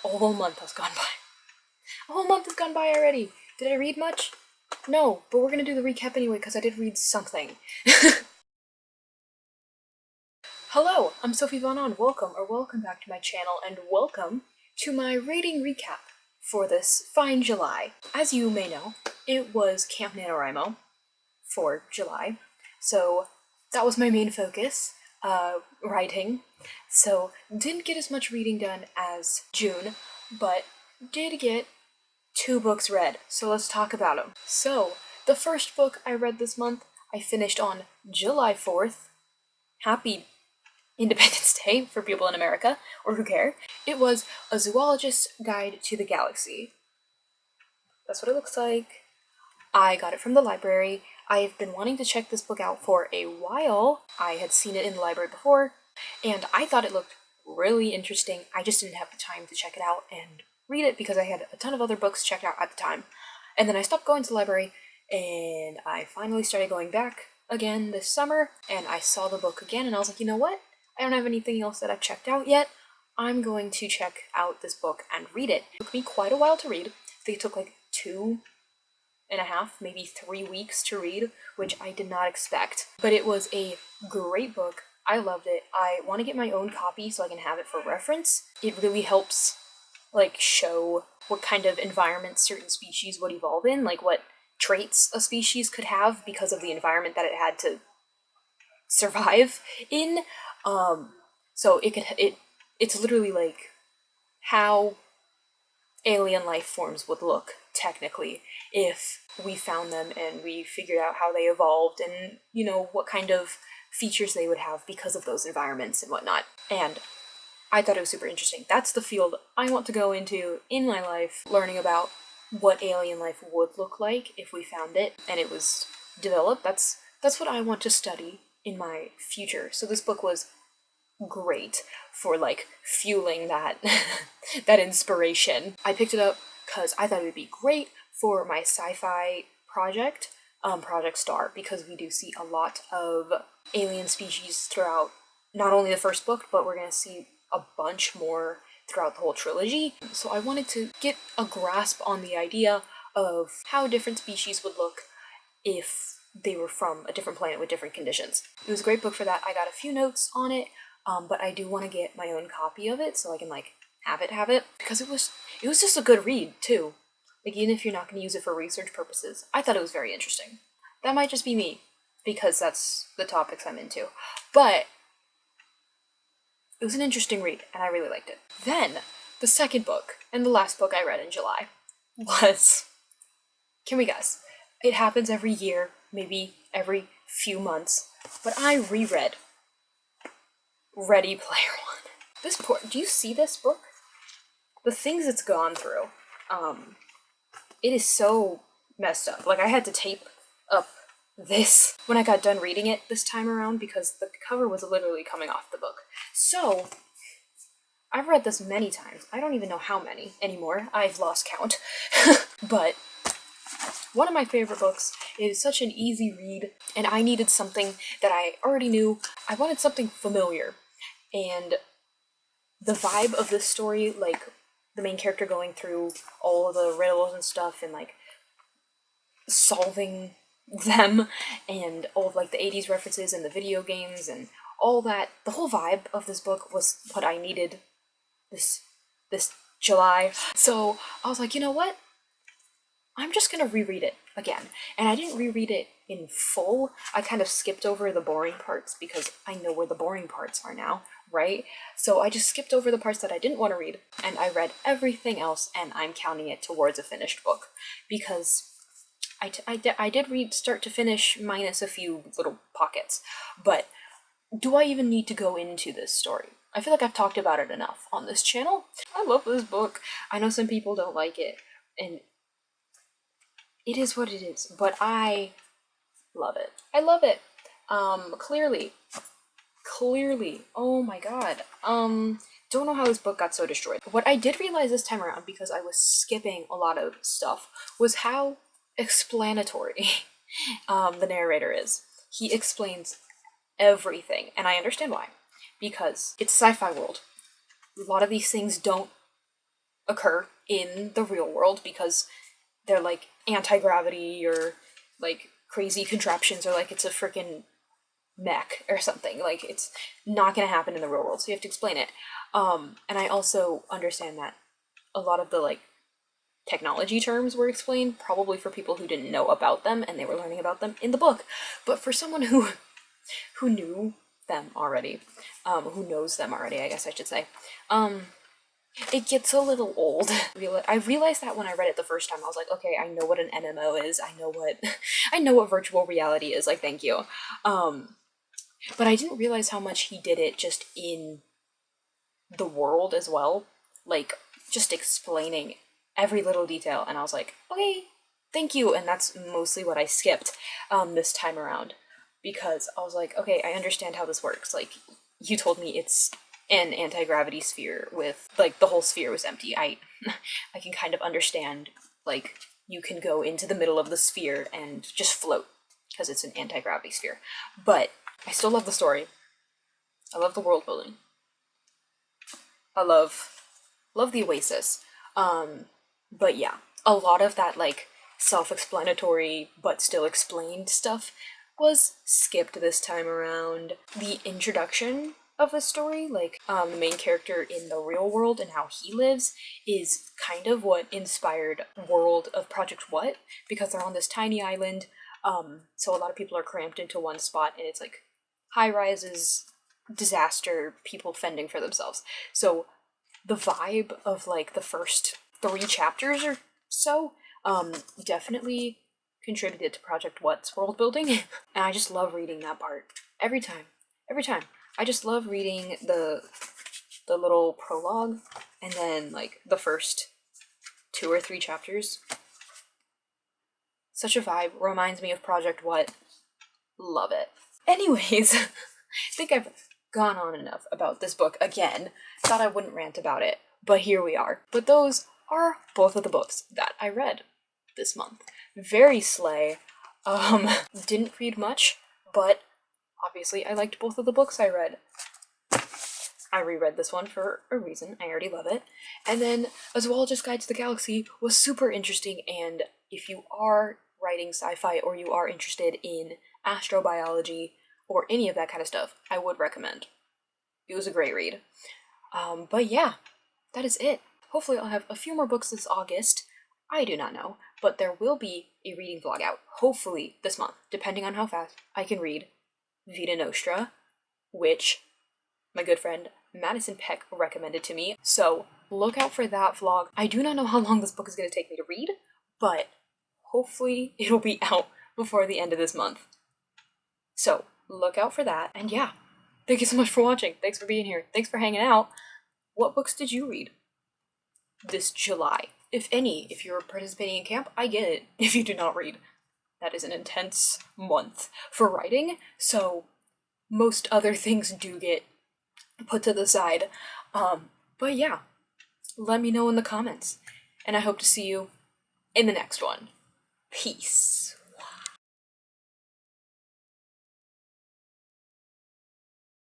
A whole month has gone by. A whole month has gone by already. Did I read much? No, but we're gonna do the recap anyway because I did read something. Hello, I'm Sophie Von On. Welcome back to my channel, and welcome to my reading recap for this fine July. As you may know, it was Camp NaNoWriMo for July, so that was my main focus, writing. So didn't get as much reading done as June, but did get 2 books read, so let's talk about them. So, the first book I read this month, I finished on July 4th. Happy Independence Day for people in America, or who care. It was A Zoologist's Guide to the Galaxy. That's what it looks like. I got it from the library. I've been wanting to check this book out for a while. I had seen it in the library before, and I thought it looked really interesting. I just didn't have the time to check it out and read it because I had a ton of other books checked out at the time. And then I stopped going to the library, and I finally started going back again this summer, and I saw the book again, and I was like, you know what? I don't have anything else that I've checked out yet. I'm going to check out this book and read it. It took me quite a while to read. I think it took like 2.5, maybe 3 weeks to read, which I did not expect. But it was a great book. I loved it. I want to get my own copy so I can have it for reference. It really helps like show what kind of environment certain species would evolve in, like what traits a species could have because of the environment that it had to survive in. So it's literally like how alien life forms would look technically if we found them and we figured out how they evolved and, you know, what kind of features they would have because of those environments and whatnot. And I thought it was super interesting. That's the field I want to go into in my life, learning about what alien life would look like if we found it and it was developed. That's what I want to study in my future. So this book was great for like fueling that that inspiration. I picked it up because I thought it would be great for my sci-fi project, Project Star, because we do see a lot of alien species throughout not only the first book, but we're going to see a bunch more throughout the whole trilogy. So I wanted to get a grasp on the idea of how different species would look if they were from a different planet with different conditions. It was a great book for that. I got a few notes on it, but I do want to get my own copy of it so I can like have it because it was just a good read too. Like even if you're not going to use it for research purposes, I thought it was very interesting. That might just be me because that's the topics I'm into, but it was an interesting read and I really liked it. Then the second book and the last book I read in July was, can we guess? It happens every year, maybe every few months, but I reread Ready Player One. This poor, do you see this book? The things it's gone through. It is so messed up. Like I had to tape up this when I got done reading it this time around because the cover was literally coming off the book. So I've read this many times. I don't even know how many anymore. I've lost count. But one of my favorite books. It is such an easy read, and I needed something that I already knew. I wanted something familiar, and the vibe of this story, like the main character going through all of the riddles and stuff and like solving them, and all of like the 80s references and the video games and all that, the whole vibe of this book was what I needed this July. So I was like, you know what? I'm just gonna reread it again. And I didn't reread it in full. I kind of skipped over the boring parts because I know where the boring parts are now, right? So I just skipped over the parts that I didn't want to read, and I read everything else, and I'm counting it towards a finished book because I did read start to finish minus a few little pockets. But do I even need to go into this story? I feel like I've talked about it enough on this channel. I love this book. I know some people don't like it, and it is what it is, but I love it. I love it. Clearly, oh my god. Don't know how this book got so destroyed. What I did realize this time around, because I was skipping a lot of stuff, was how explanatory the narrator is. He explains everything, and I understand why. Because it's a sci-fi world. A lot of these things don't occur in the real world because they're like anti-gravity or like crazy contraptions, or like it's a freaking mech or something. Like it's not gonna happen in the real world, so you have to explain it. And I also understand that a lot of the like technology terms were explained probably for people who didn't know about them and they were learning about them in the book. But for someone who knew them already, who knows them already, I guess I should say, it gets a little old. I realized that when I read it the first time. I was like, okay, I know what an MMO is. I know what I know what virtual reality is. Like, thank you. But I didn't realize how much he did it just in the world as well. Like, just explaining every little detail. And I was like, okay, thank you. And that's mostly what I skipped this time around. Because I was like, okay, I understand how this works. Like, you told me it's an anti-gravity sphere with, like, the whole sphere was empty. I can kind of understand, like, you can go into the middle of the sphere and just float because it's an anti-gravity sphere. But I still love the story. I love the world building. I love the Oasis. But yeah, a lot of that like self-explanatory but still explained stuff was skipped this time around. The introduction of the story, like the main character in the real world and how he lives, is kind of what inspired World of Project What, because they're on this tiny island. So a lot of people are cramped into one spot, and it's like high rises, disaster, people fending for themselves. So the vibe of like the first 3 chapters or so definitely contributed to Project What's world building. And I just love reading that part every time. I just love reading the little prologue and then like the first 2 or 3 chapters. Such a vibe. Reminds me of Project What. Love it. Anyways, I think I've gone on enough about this book again. Thought I wouldn't rant about it, but here we are. But those are both of the books that I read this month. Very slay. Didn't read much, but obviously I liked both of the books I read. I reread this one for a reason. I already love it. And then A Zoologist Guide to the Galaxy was super interesting, and if you are writing sci-fi or you are interested in astrobiology or any of that kind of stuff, I would recommend. It was a great read. But yeah, that is it. Hopefully I'll have a few more books this August. I do not know, but there will be a reading vlog out, hopefully this month, depending on how fast I can read Vita Nostra, which my good friend Madison Peck recommended to me. So look out for that vlog. I do not know how long this book is going to take me to read, but hopefully it'll be out before the end of this month. So look out for that. And yeah, thank you so much for watching. Thanks for being here. Thanks for hanging out. What books did you read this July? If any, if you're participating in camp, I get it. If you do not read, that is an intense month for writing. So most other things do get put to the side. But yeah, let me know in the comments. And I hope to see you in the next one. Peace.